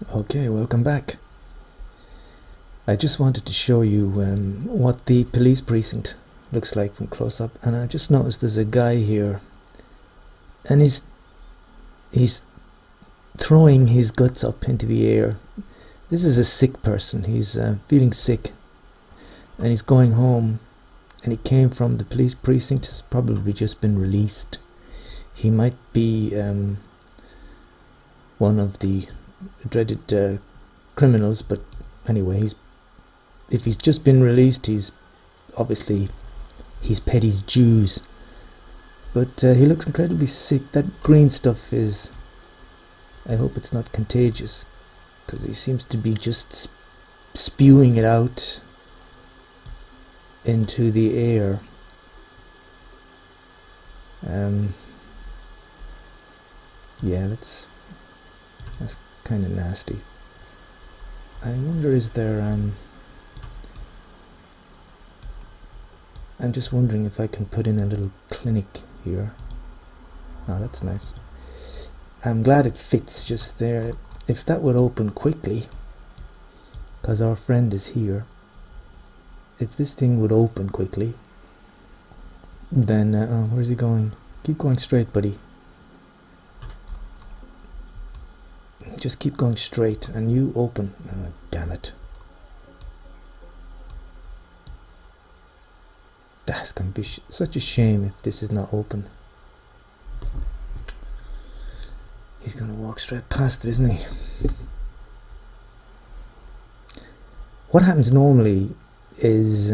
Okay, welcome back. I just wanted to show you what the police precinct looks like from close up, and I just noticed there's a guy here, and he's throwing his guts up into the air. This is a sick person. He's feeling sick, and he's going home, and he came from the police precinct. He's probably just been released. He might be one of the dreaded criminals, but anyway, if he's just been released, he's paid his dues. But he looks incredibly sick. That green stuff is, I hope it's not contagious, because he seems to be just spewing it out into the air. Yeah, that's kind of nasty. I wonder, is there I'm just wondering if I can put in a little clinic here. Oh, that's nice. I'm glad it fits just there. If that would open quickly, because our friend is here, if this thing would open quickly, then oh, where's he going? Keep going straight, buddy. Just keep going straight, and you open. Oh, damn it. That's gonna be such a shame if this is not open. He's gonna walk straight past it, isn't he? What happens normally is,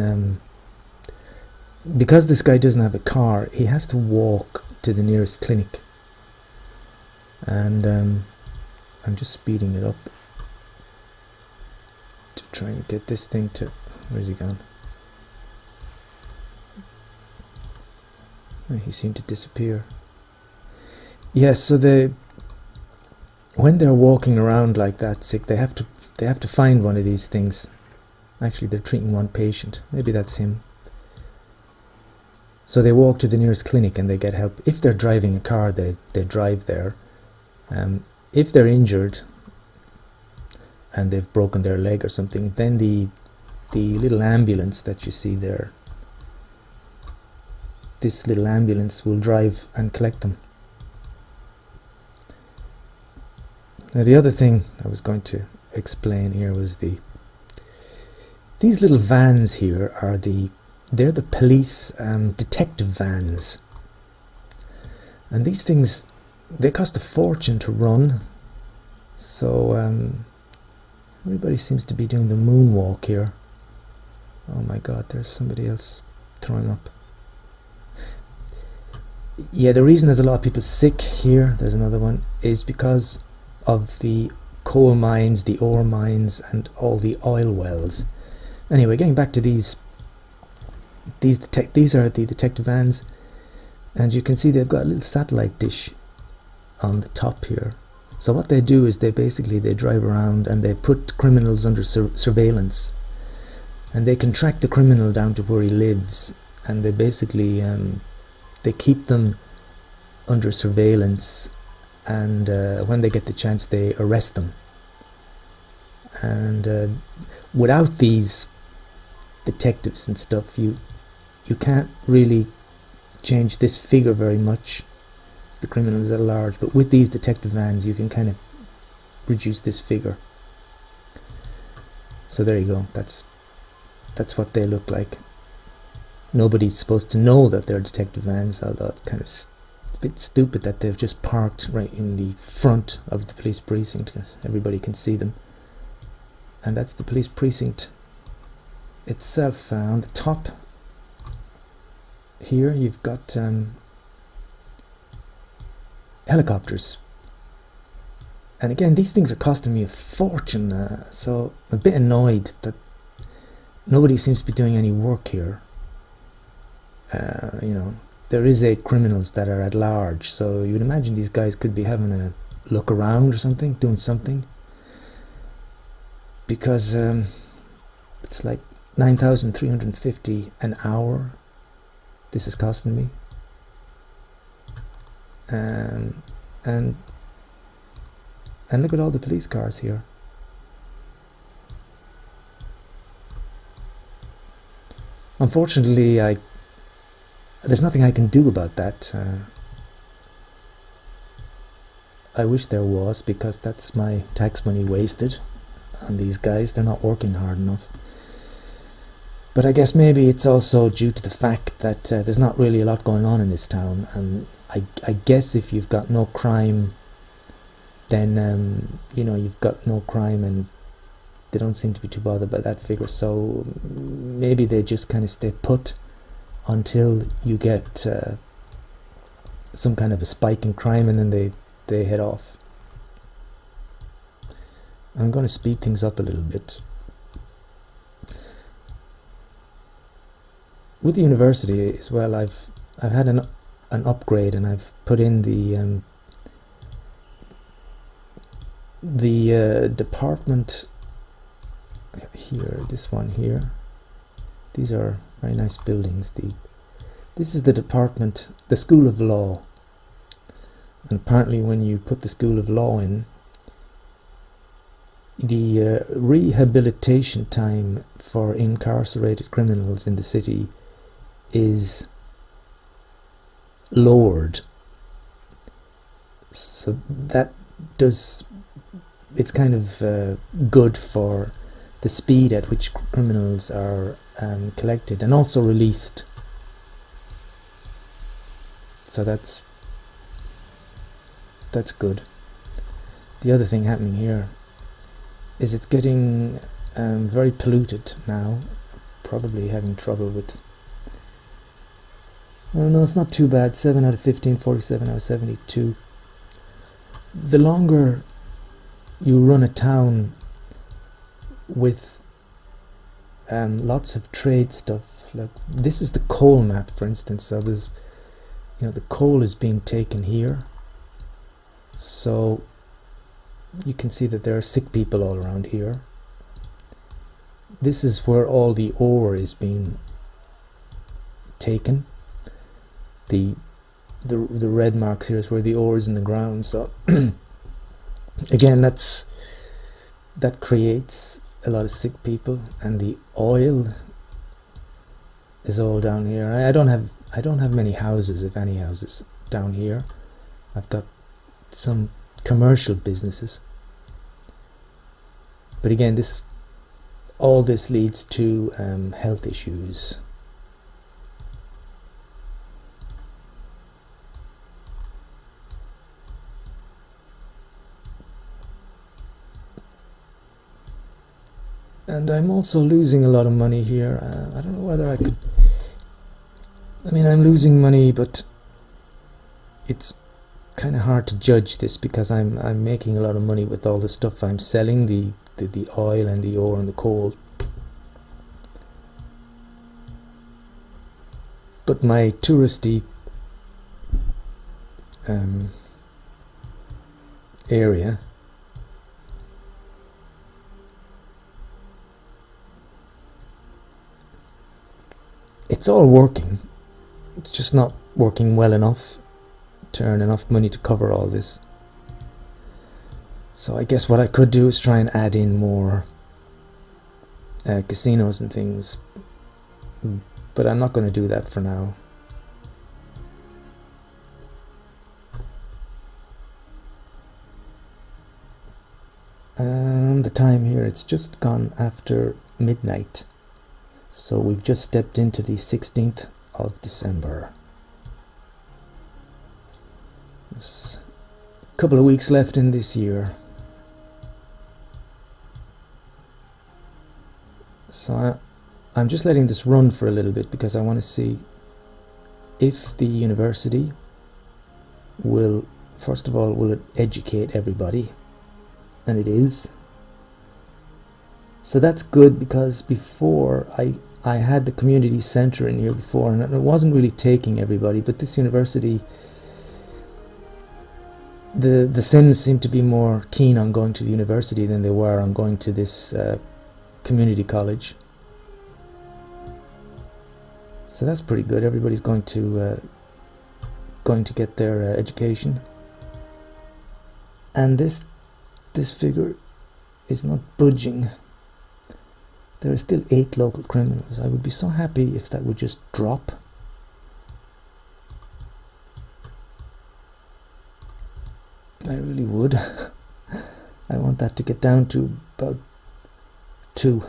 because this guy doesn't have a car, he has to walk to the nearest clinic. And I'm just speeding it up to try and get this thing to... Where's he gone? Oh, he seemed to disappear. Yes, so when they're walking around like that sick, they have to find one of these things. Actually, they're treating one patient. Maybe that's him. So they walk to the nearest clinic and they get help. If they're driving a car, they drive there. If they're injured and they've broken their leg or something, then the little ambulance that you see there, this little ambulance will drive and collect them. Now, the other thing I was going to explain here was these little vans here are they're the police detective vans, and these things, they cost a fortune to run. So everybody seems to be doing the moonwalk here. Oh my god, there's somebody else throwing up. Yeah, the reason there's a lot of people sick here, there's another one, is because of the coal mines, the ore mines, and all the oil wells. Anyway, getting back to these are the detective vans, and you can see they've got a little satellite dish on the top here. So what they do is they drive around and they put criminals under surveillance, and they can track the criminal down to where he lives, and they basically they keep them under surveillance, and when they get the chance they arrest them. And without these detectives and stuff, you can't really change this figure very much, the criminals at large, but with these detective vans you can kind of reduce this figure. So there you go, that's what they look like. Nobody's supposed to know that they're detective vans, although it's kind of a bit stupid that they've just parked right in the front of the police precinct, because everybody can see them. And that's the police precinct itself. On the top here you've got helicopters, and again these things are costing me a fortune, so I'm a bit annoyed that nobody seems to be doing any work here. You know, there is 8 criminals that are at large, so you'd imagine these guys could be having a look around or something, doing something, because it's like 9,350 an hour this is costing me. And look at all the police cars here. Unfortunately, there's nothing I can do about that. I wish there was, because that's my tax money wasted on these guys. They're not working hard enough. But I guess maybe it's also due to the fact that there's not really a lot going on in this town, and I guess if you've got no crime, then you've got no crime, and they don't seem to be too bothered by that figure. So maybe they just kind of stay put until you get some kind of a spike in crime, and then they head off. I'm going to speed things up a little bit. With the university as well, I've had an upgrade, and I've put in the department here. This one here. These are very nice buildings. This is the department, the School of Law. And apparently, when you put the School of Law in, the rehabilitation time for incarcerated criminals in the city is lowered. So that it's kind of good for the speed at which criminals are collected and also released. So that's good. The other thing happening here is it's getting very polluted now. Probably having trouble with... Well, no, it's not too bad. 7 out of 15, 47 out of 72. The longer you run a town with lots of trade stuff, like this is the coal map, for instance. So there's, the coal is being taken here. So you can see that there are sick people all around here. This is where all the ore is being taken. The red marks here is where the ore is in the ground. So again, that creates a lot of sick people, and the oil is all down here. I don't have many houses, if any houses, down here. I've got some commercial businesses, but again, all this leads to health issues. And I'm also losing a lot of money here. I don't know whether I could... I mean, I'm losing money, but it's kind of hard to judge this, because I'm making a lot of money with all the stuff I'm selling, the oil and the ore and the coal. But my touristy area, it's all working. It's just not working well enough to earn enough money to cover all this. So I guess what I could do is try and add in more casinos and things, but I'm not going to do that for now. The time here, it's just gone after midnight. So we've just stepped into the 16th of December. There's a couple of weeks left in this year. So I'm just letting this run for a little bit, because I want to see if the university will, first of all, will it educate everybody? And it is. So that's good, because before I had the community center in here before, and it wasn't really taking everybody, but this university, the Sims seem to be more keen on going to the university than they were on going to this community college. So that's pretty good. Everybody's going to get their education. And this figure is not budging. There are still 8 local criminals. I would be so happy if that would just drop. I really would. I want that to get down to about 2.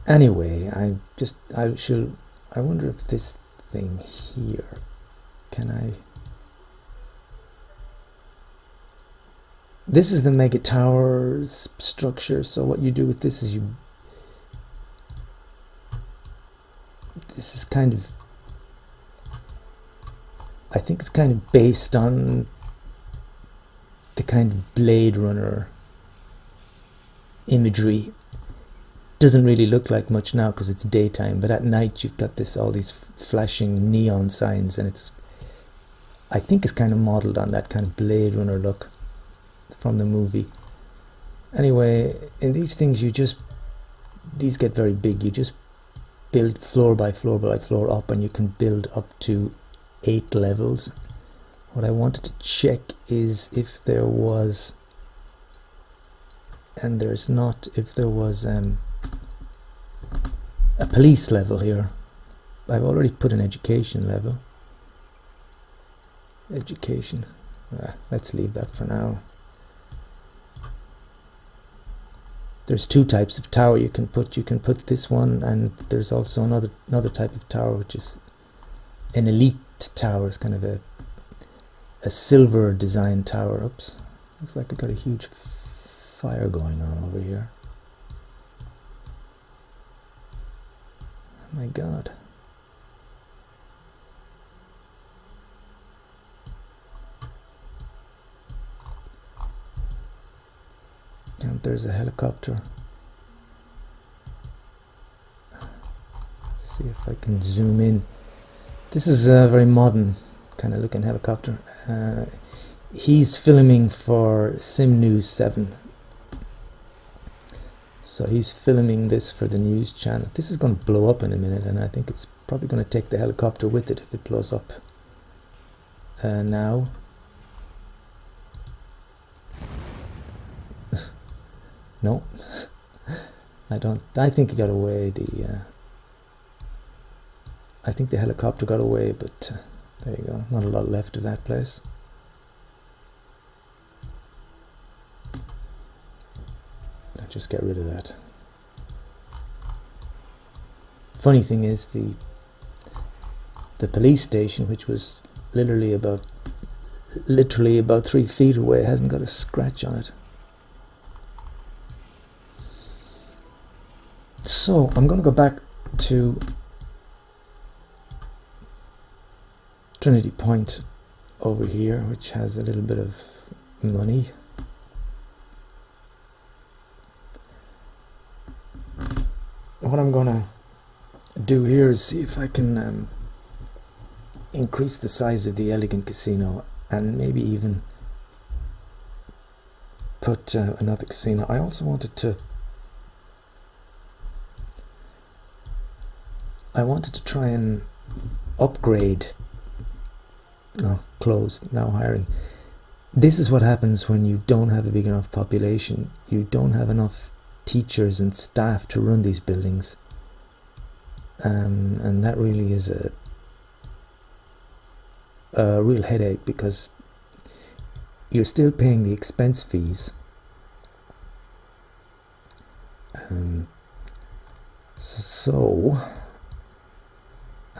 Anyway, I wonder if this thing here, can I... This is the mega towers structure, so what you do with this is this is kind of, I think it's kind of based on the kind of Blade Runner imagery. Doesn't really look like much now because it's daytime, but at night you've got all these flashing neon signs, and I think it's kind of modeled on that kind of Blade Runner look from the movie. Anyway, in these things these get very big. You just build floor by floor by floor up, and you can build up to 8 levels. What I wanted to check is if there was, and there's not, if there was a police level here. I've already put an education level. Education. Let's leave that for now. There's 2 types of tower you can put. You can put this one, and there's also another type of tower, which is an elite tower. It's kind of a silver design tower. Oops, looks like I got a huge fire going on over here. Oh my god. And there's a helicopter. See if I can zoom in. This is a very modern kind of looking helicopter. He's filming for Sim News 7. So he's filming this for the news channel. This is going to blow up in a minute, and I think it's probably going to take the helicopter with it if it blows up now. No, I think he got away. I think the helicopter got away, but there you go. Not a lot left of that place. I'll just get rid of that. Funny thing is, the police station, which was literally about 3 feet away, hasn't got a scratch on it. So I'm going to go back to Trinity Point over here, which has a little bit of money. What I'm going to do here is see if I can increase the size of the Elegant Casino, and maybe even put another casino. I also wanted to try and upgrade. No, closed, now hiring. This is what happens when you don't have a big enough population. You don't have enough teachers and staff to run these buildings, and that really is a real headache, because you're still paying the expense fees. So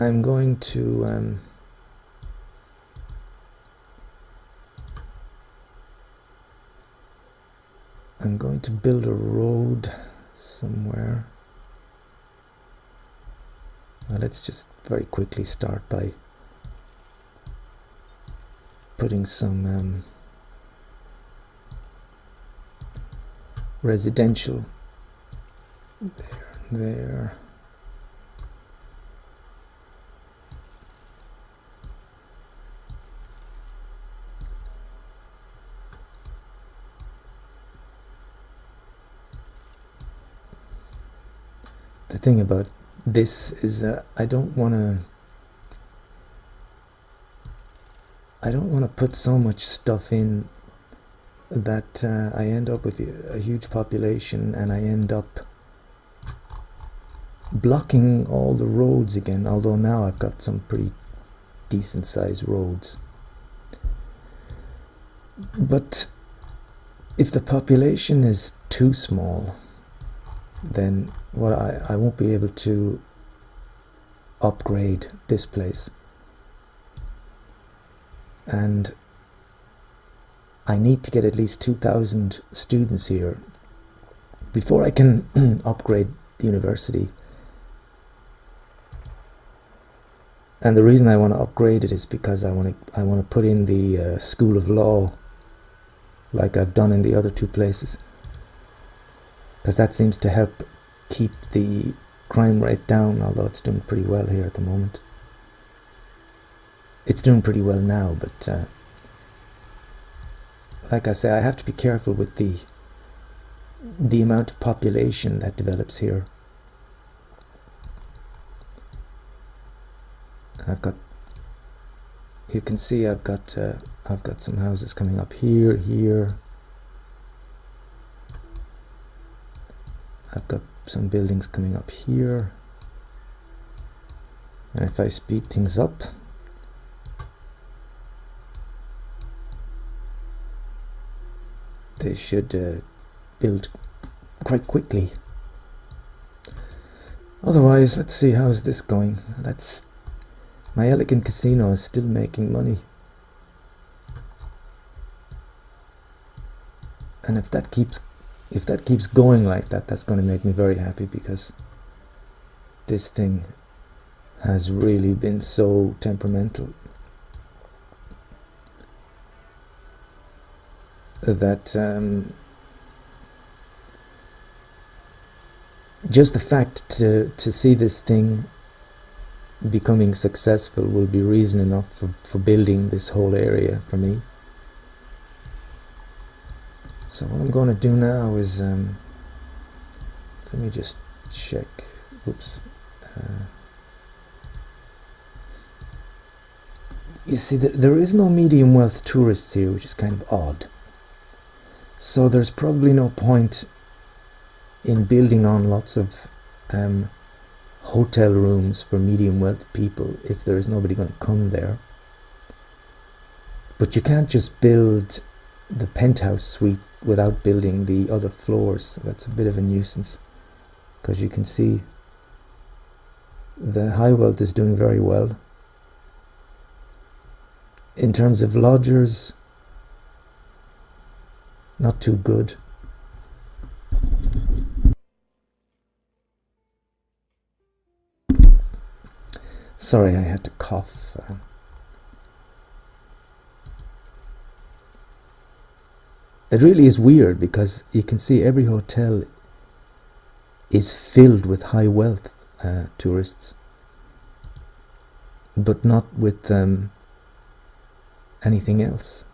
I'm going to build a road somewhere. Now let's just very quickly start by putting some residential there. The thing about this is I don't want to put so much stuff in that I end up with a huge population, and I end up blocking all the roads again, although now I've got some pretty decent sized roads. But if the population is too small, then I won't be able to upgrade this place, and I need to get at least 2,000 students here before I can upgrade the university. And the reason I want to upgrade it is because I want to put in the School of Law, like I've done in the other two places, because that seems to help keep the crime rate down, although it's doing pretty well here at the moment. It's doing pretty well now, but like I say, I have to be careful with the amount of population that develops here. You can see I've got some houses coming up here. I've got some buildings coming up here, and if I speed things up, they should build quite quickly. Otherwise, let's see, how's this going? That's my elegant casino is still making money, and if that keeps going like that, that's going to make me very happy, because this thing has really been so temperamental that just the fact to see this thing becoming successful will be reason enough for building this whole area for me. So what I'm going to do now is let me just check. Oops. You see, there is no medium wealth tourists here, which is kind of odd. So there's probably no point in building on lots of hotel rooms for medium wealth people if there is nobody going to come there. But you can't just build the penthouse suite without building the other floors. So that's a bit of a nuisance, because you can see the high wealth is doing very well. In terms of lodgers, not too good. Sorry, I had to cough. It really is weird, because you can see every hotel is filled with high wealth tourists, but not with anything else.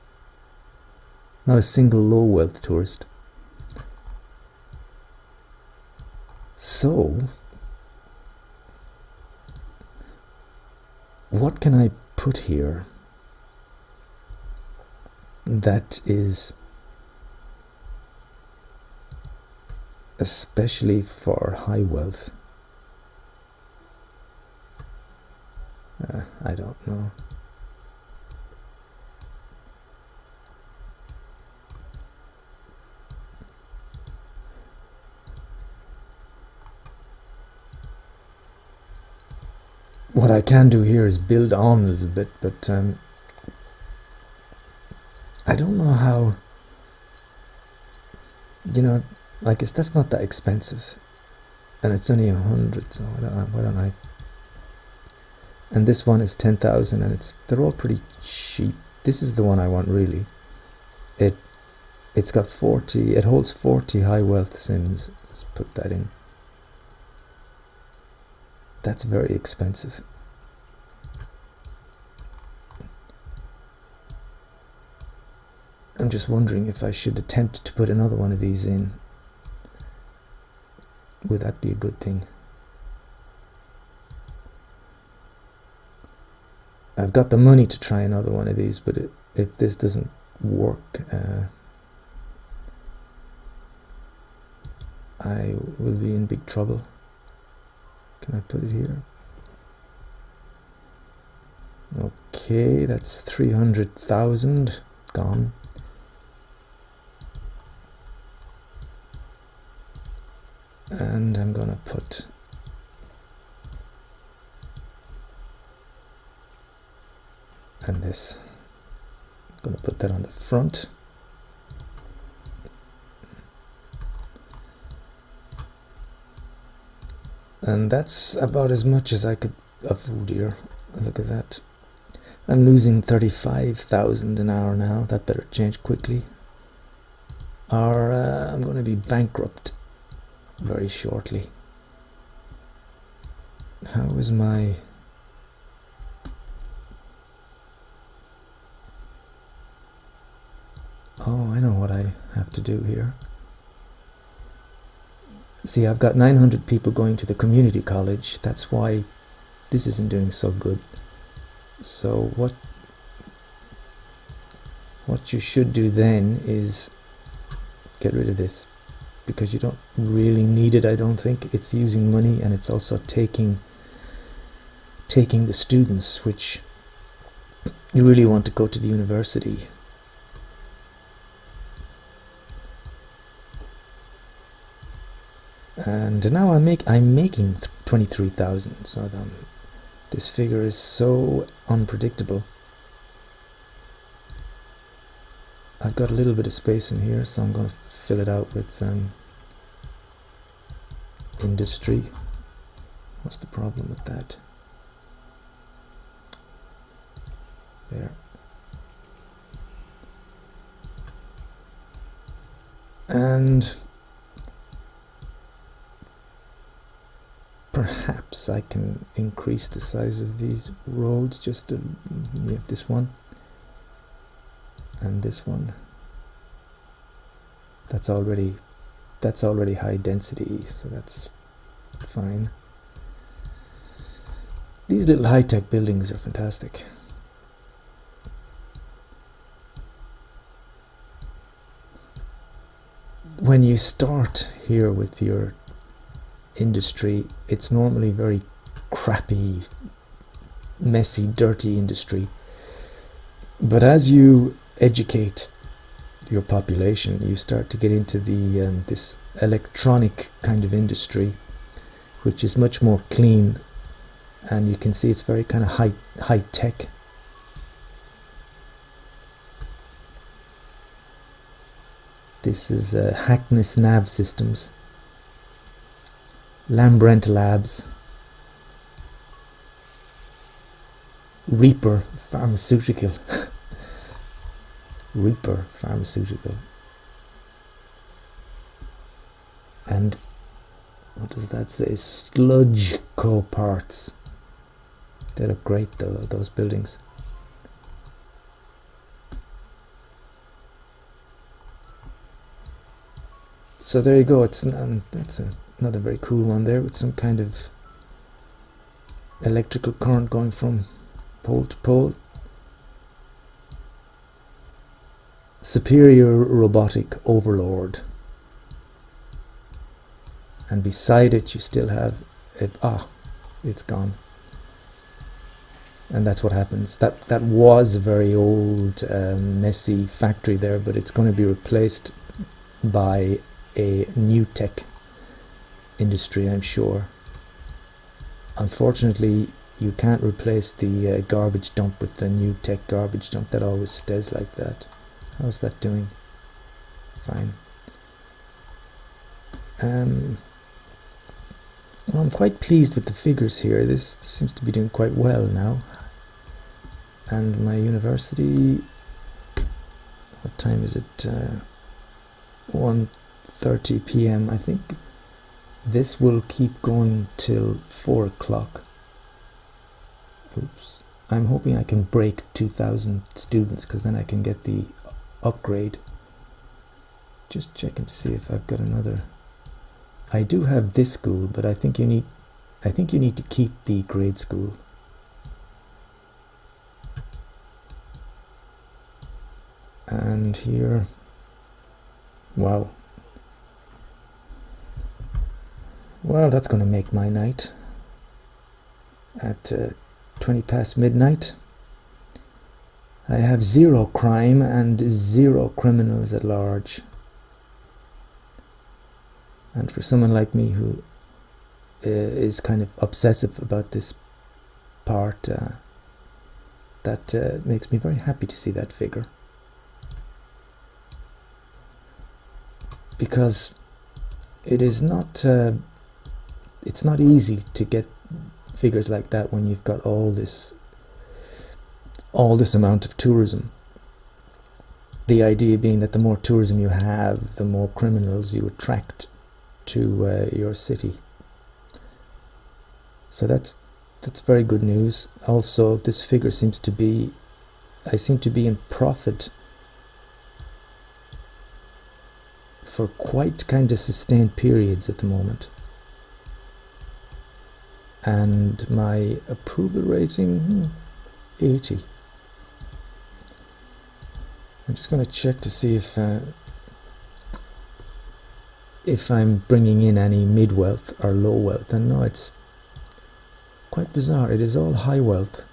Not a single low wealth tourist. So, what can I put here that is especially for high wealth? I don't know. What I can do here is build on a little bit, but I don't know how, like that's not that expensive, and it's only 100, so why don't I? And this one is 10,000, and they're all pretty cheap. This is the one I want, really. It's got 40. It holds 40 high wealth sims. Let's put that in. That's very expensive. I'm just wondering if I should attempt to put another one of these in. Would that be a good thing? I've got the money to try another one of these, but if this doesn't work, I will be in big trouble. Can I put it here? Okay, that's 300,000 gone. And I'm gonna put and this. I'm gonna put that on the front. And that's about as much as I could afford here. Look at that. I'm losing 35,000 an hour now. That better change quickly, or I'm going to be bankrupt very shortly. How is my... Oh, I know what I have to do here. See, I've got 900 people going to the community college. That's why this isn't doing so good. So what you should do then is get rid of this, because you don't really need it. I don't think it's using money, and it's also taking the students, which you really want to go to the university. And now I'm making 23,000. So this figure is so unpredictable. I've got a little bit of space in here, so I'm going to fill it out with industry. What's the problem with that? There. And perhaps I can increase the size of these roads just to this one and this one. That's already high density, so that's fine. These little high-tech buildings are fantastic. When you start here with your industry, it's normally very crappy, messy, dirty industry. But as you educate your population, you start to get into the this electronic kind of industry, which is much more clean, and you can see it's very kind of high tech. This is Hackness Nav Systems, Lambrent Labs, Reaper Pharmaceutical, Reaper Pharmaceutical, and what does that say? Sludge Co Parts. They look great though, those buildings. So there you go. That's another very cool one there, with some kind of electrical current going from pole to pole. Superior robotic overlord. And beside it you still have it. It's gone. And that's what happens. That was a very old messy factory there, but it's going to be replaced by a new tech industry, I'm sure. Unfortunately, you can't replace the garbage dump with the new tech garbage dump. That always stays like that. How's that doing? Fine. Well, I'm quite pleased with the figures here. This seems to be doing quite well now. And my university, what time is it? 1:30 p.m. I think this will keep going till 4 o'clock. Oops. I'm hoping I can break 2,000 students, because then I can get the upgrade. Just checking to see if I've got another. I do have this school, but I think you need to keep the grade school. And here, wow, Well, that's going to make my night at 20 past midnight. I have 0 crime and 0 criminals at large. And for someone like me who is kind of obsessive about this part, that makes me very happy to see that figure. Because it is not, it's not easy to get figures like that when you've got all this amount of tourism. The idea being that the more tourism you have, the more criminals you attract to your city. So that's very good news. Also, this figure seems to be, I seem to be in profit for quite kind of sustained periods at the moment. And my approval rating, 80. I'm just going to check to see if I'm bringing in any mid-wealth or low wealth. And no, it's quite bizarre. It is all high wealth.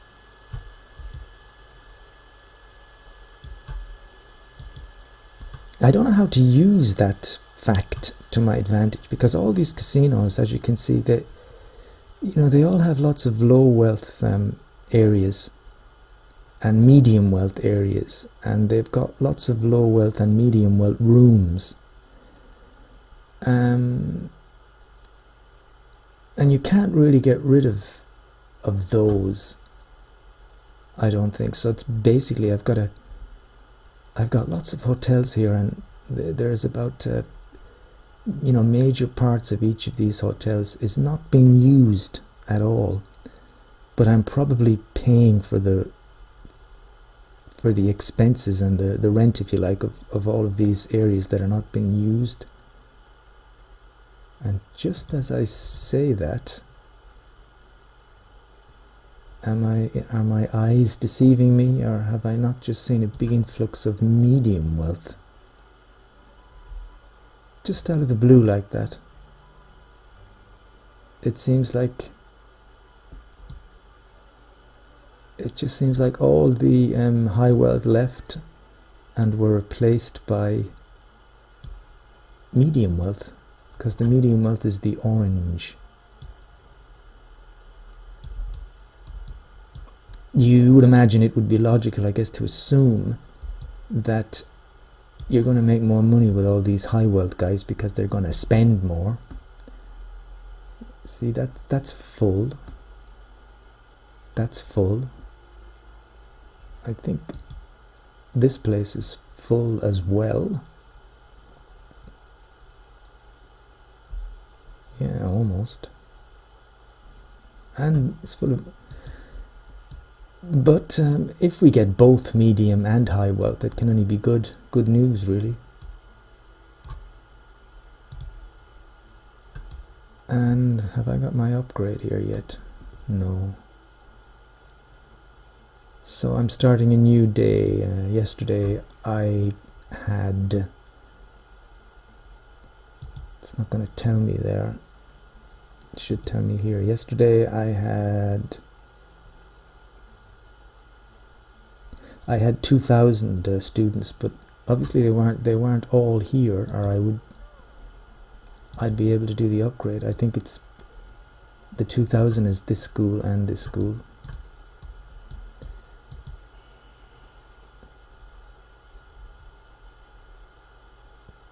I don't know how to use that fact to my advantage, because all these casinos, as you can see, they all have lots of low wealth areas and medium wealth areas, and they've got lots of low wealth and medium wealth rooms. And you can't really get rid of those, I don't think. So it's basically I've got lots of hotels here, and there's about major parts of each of these hotels is not being used at all, but I'm probably paying for the expenses and the rent, if you like, of all of these areas that are not being used. And just as I say that, are my eyes deceiving me, or have I not just seen a big influx of medium wealth just out of the blue like that? It just seems like all the high wealth left and were replaced by medium wealth, because the medium wealth is the orange. You would imagine it would be logical, I guess, to assume that you're going to make more money with all these high wealth guys because they're going to spend more. See, that's full. That's full. I think this place is full as well. Yeah, almost. And it's full of... But if we get both medium and high wealth, it can only be good news, really. And have I got my upgrade here yet? No. So I'm starting a new day. Yesterday I had... It's not going to tell me there. It should tell me here. Yesterday I had 2,000 students, but obviously they weren't all here, or I'd be able to do the upgrade. I think it's the 2,000 is this school and this school.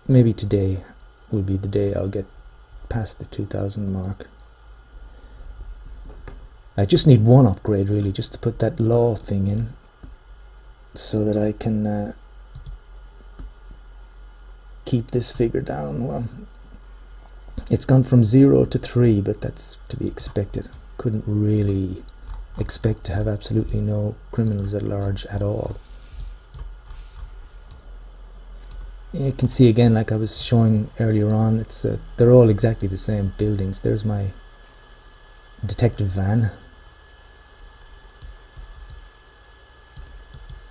Maybe today will be the day I'll get past the 2,000 mark. I just need one upgrade, really, just to put that law thing in, so that I can keep this figure down. Well, it's gone from 0 to 3, but that's to be expected. Couldn't really expect to have absolutely no criminals at large at all. You can see again, like I was showing earlier on, it's they're all exactly the same buildings. There's my detective van,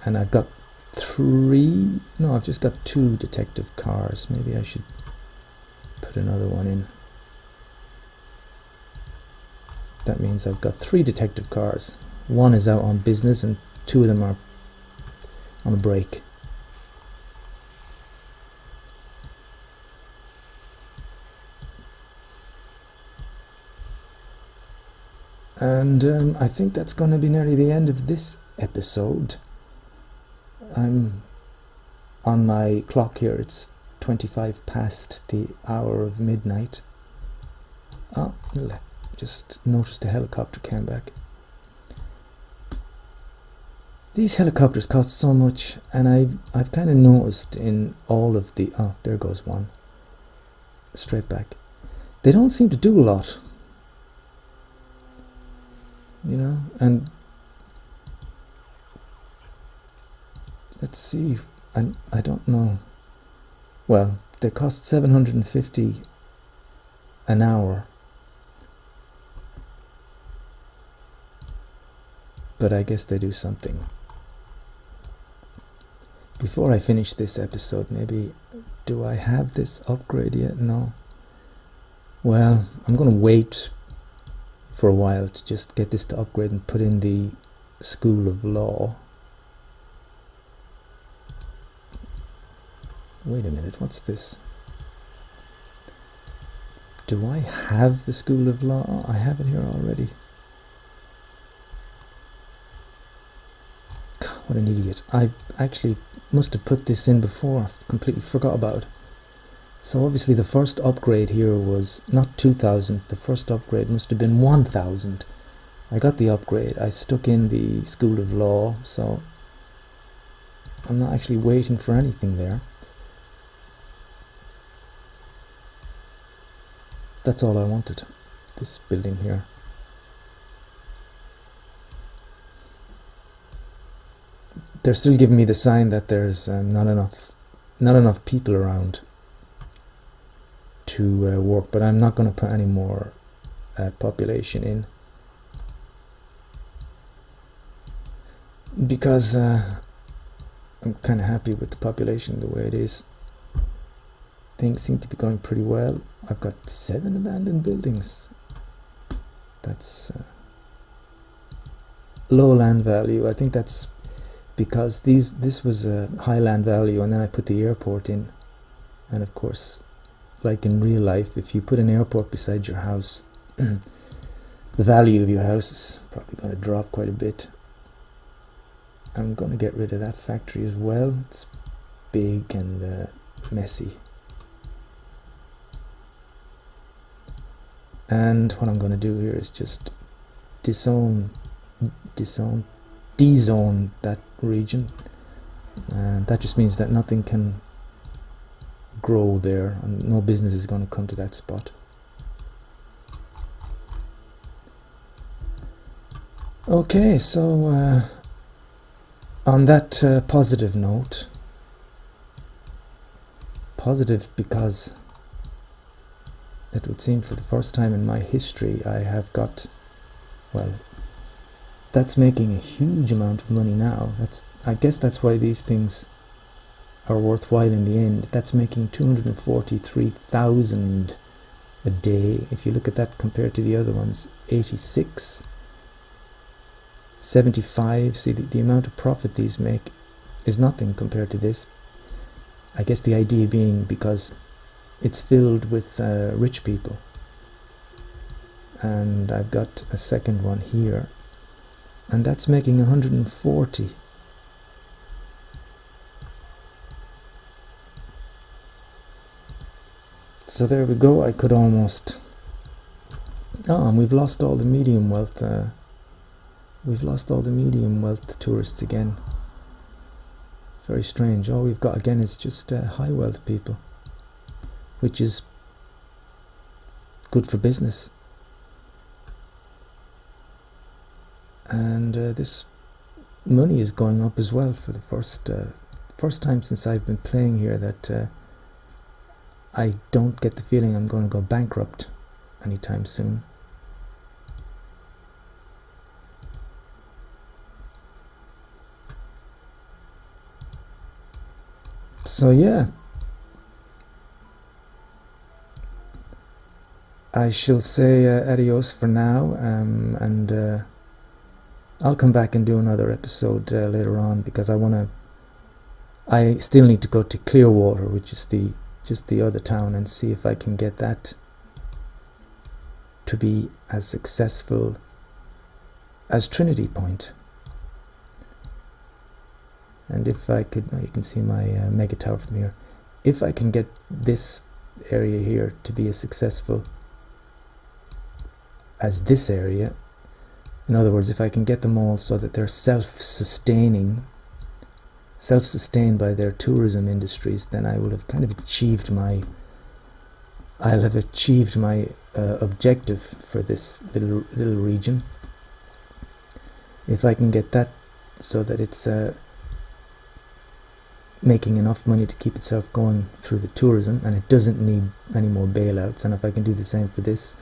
and I've got I've just got 2 detective cars. Maybe I should put another one in. That means I've got 3 detective cars. One is out on business and 2 of them are on a break. And I think that's going to be nearly the end of this episode. I'm on my clock here, it's 25 past the hour of midnight. Oh, just noticed a helicopter came back. These helicopters cost so much, and I've kind of noticed in all of the... Oh, there goes one. Straight back. They don't seem to do a lot. You know, and let's see, I don't know. Well, they cost 750 an hour. But I guess they do something. Before I finish this episode, maybe, do I have this upgrade yet? No. Well, I'm going to wait for a while to just get this to upgrade and put in the School of Law. Wait a minute, what's this? Do I have the School of Law? Oh, I have it here already. God, what an idiot. I actually must have put this in before. I completely forgot about it. So obviously the first upgrade here was not 2,000. The first upgrade must have been 1,000. I got the upgrade. I stuck in the School of Law, so I'm not actually waiting for anything there. That's all I wanted. This building here. They're still giving me the sign that there's not enough people around to work, but I'm not going to put any more population in because I'm kind of happy with the population the way it is. Things seem to be going pretty well. I've got 7 abandoned buildings. That's low land value. I think that's because this was a high land value, and then I put the airport in, and of course, like in real life, if you put an airport beside your house, the value of your house is probably going to drop quite a bit. I'm going to get rid of that factory as well. It's big and messy. And what I'm going to do here is just dezone that region, and that just means that nothing can grow there and no business is going to come to that spot. Okay, so on that positive note, positive because it would seem for the first time in my history I have got, well, that's making a huge amount of money now. I guess that's why these things are worthwhile in the end. That's making 243,000 a day. If you look at that compared to the other ones, 86, 75. See, the amount of profit these make is nothing compared to this. I guess the idea being because it's filled with rich people. And I've got a second one here, and that's making 140. So there we go. I could almost... Oh, and we've lost all the medium wealth. We've lost all the medium wealth tourists again. Very strange. All we've got again is just high wealth people, which is good for business. And this money is going up as well for the first time since I've been playing here that I don't get the feeling I'm going to go bankrupt anytime soon. So yeah, I shall say adios for now, and I'll come back and do another episode later on, because I still need to go to Clearwater, which is just the other town, and see if I can get that to be as successful as Trinity Point. And if I could, you can see my mega tower from here. If I can get this area here to be as successful as this area, in other words, if I can get them all so that they're self-sustained by their tourism industries, then I will have kind of achieved my objective for this little region. If I can get that so that it's making enough money to keep itself going through the tourism, and it doesn't need any more bailouts, and if I can do the same for this,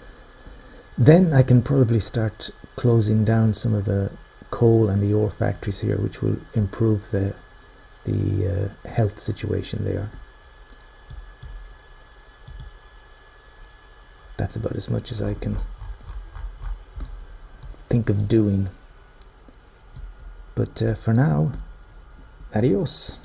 then I can probably start closing down some of the coal and the ore factories here, which will improve the health situation there. That's about as much as I can think of doing. But for now, adios.